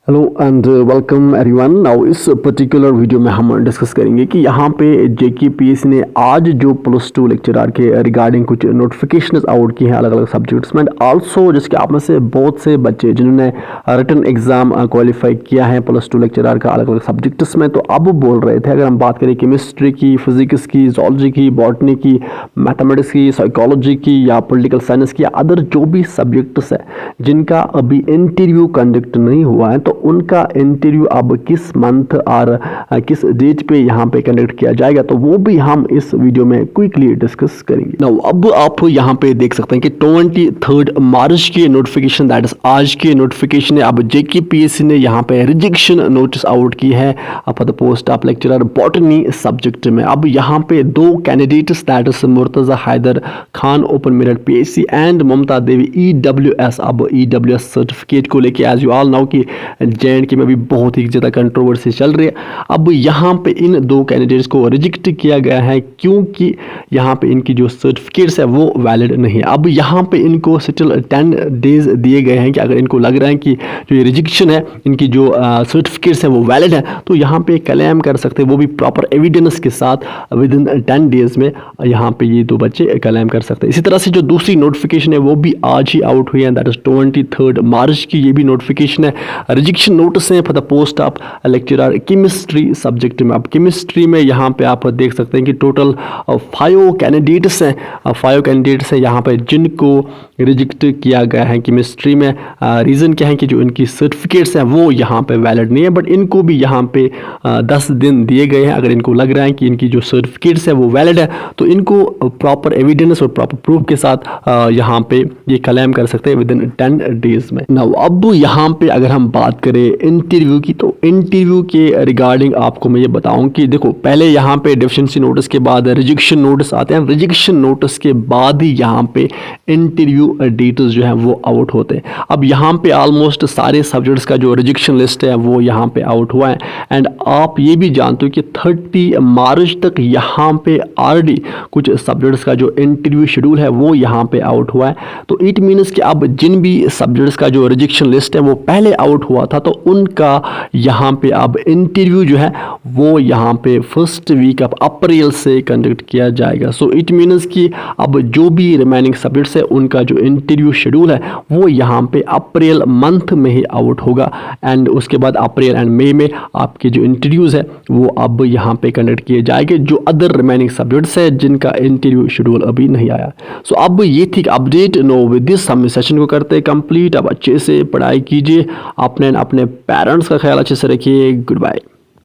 Hello and welcome everyone. Now इस particular video में हम डिस्कस करेंगे कि यहाँ पे जेकेपीएससी ने आज जो +2 लेक्चरर के रिगार्डिंग कुछ नोटिफिकेशंस आउट किए हैं अलग अलग सब्जेक्ट्स में। आल्सो जिसके आप में से बहुत से बच्चे जिन्होंने रिटन एग्जाम क्वालिफाई किया है +2 लेक्चरर का अलग अलग सब्जेक्ट्स में, तो अब बोल रहे थे अगर हम बात करें केमिस्ट्री की, फिजिक्स की, जोलॉजी की, बॉटनी की, मैथमेटिक्स की, साइकोलॉजी की या पॉलिटिकल साइंस की या अदर जो भी सब्जेक्ट्स है जिनका अभी इंटरव्यू कंडक्ट नहीं हुआ है, तो उनका इंटरव्यू अब किस मंथ और किस डेट पे यहाँ पे कंडक्ट किया जाएगा, तो वो भी हम इस वीडियो में क्विकली डिस्कस करेंगे। नाउ अब आप यहाँ पे देख सकते हैं कि 23 मार्च की नोटिफिकेशन, दैट इज आज की नोटिफिकेशन है। अब जेकेपीएससी ने यहाँ पे रिजेक्शन नोटिस आउट की है for the post of lecturer botany subject में। अब यहाँ पे दो candidates, that is Murtaza Haider Khan open merit PSC and Mamta Devi EWS. अब ईडब्ल्यूएस सर्टिफिकेट को लेके एज यू ऑल नाउ कि जे.एंड.के में भी बहुत ही ज़्यादा कंट्रोवर्सी चल रही है। अब यहाँ पे इन दो कैंडिडेट्स को रिजेक्ट किया गया है क्योंकि यहाँ पे इनकी जो सर्टिफिकेट्स है वो वैलिड नहीं है। अब यहाँ पे इनको स्टिल 10 डेज दिए गए हैं कि अगर इनको लग रहा है कि जो ये रिजेक्शन है, इनकी जो सर्टिफिकेट्स है वो वैलिड है, तो यहाँ पे क्लेम कर सकते हैं, वो भी प्रॉपर एविडेंस के साथ विद इन 10 डेज में यहाँ पे ये दो बच्चे क्लेम कर सकते हैं। इसी तरह से जो दूसरी नोटिफिकेशन है वो भी आज ही आउट हुई है, दैट इज 23 मार्च की ये भी नोटिफिकेशन है। रिजेक्शन नोटिस है for the post of lecturer chemistry subject में। अब केमिस्ट्री में यहाँ पे आप देख सकते हैं कि टोटल 5 कैंडिडेट्स हैं यहाँ पे जिनको रिजेक्ट किया गया है केमिस्ट्री में। रीज़न क्या है कि जो इनकी सर्टिफिकेट्स हैं वो यहाँ पे वैलिड नहीं है, बट इनको भी यहाँ पे 10 दिन दिए गए हैं। अगर इनको लग रहा है कि इनकी जो सर्टिफिकेट्स है वो वैलिड है, तो इनको प्रॉपर एविडेंस और प्रॉपर प्रूफ के साथ यहाँ पे ये क्लेम कर सकते हैं विद इन 10 डेज में। नाउ अब यहाँ पे अगर हम बात करें इंटरव्यू की, तो इंटरव्यू के रिगार्डिंग आपको मैं ये बताऊं कि देखो, पहले यहाँ पे डेफिशिएंसी नोटिस के बाद रिजेक्शन नोटिस आते हैं, रिजेक्शन नोटिस के बाद ही यहाँ पे इंटरव्यू डेट्स जो है वो आउट होते हैं। अब यहाँ पे ऑलमोस्ट सारे सब्जेक्ट्स का जो रिजेक्शन लिस्ट है वो यहाँ पे आउट हुआ है। एंड आप ये भी जानते हो कि 30 मार्च तक यहाँ पे ऑलरेडी कुछ सब्जेक्ट्स का जो इंटरव्यू शेड्यूल है वो यहाँ पे आउट हुआ है। तो इट मीन्स कि अब जिन भी सब्जेक्ट्स का जो रिजेक्शन लिस्ट है वो पहले आउट हुआ था, तो उनका यहाँ पे अब इंटरव्यू जो है वो यहाँ पे फर्स्ट वीक ऑफ अप्रैल से कंडक्ट किया जाएगा। सो इट मीन्स कि अब जो भी रिमेनिंग सब्जेक्ट्स है उनका जो इंटरव्यू शेड्यूल है वो यहाँ पे अप्रैल मंथ में ही आउट होगा। एंड उसके बाद अप्रैल एंड मई में आपके जो इंटरव्यूज़ है वो अब यहाँ पे कंडक्ट किए जाएंगे, जो अदर रिमेनिंग सब्जेक्ट्स है जिनका इंटरव्यू शेड्यूल अभी नहीं आया। सो अब ये थी अपडेट। नो विद दिस हम सेशन को करते हैं कंप्लीट। अब अच्छे से पढ़ाई कीजिए, अपने पेरेंट्स का ख्याल अच्छे से रखिए। Good bye.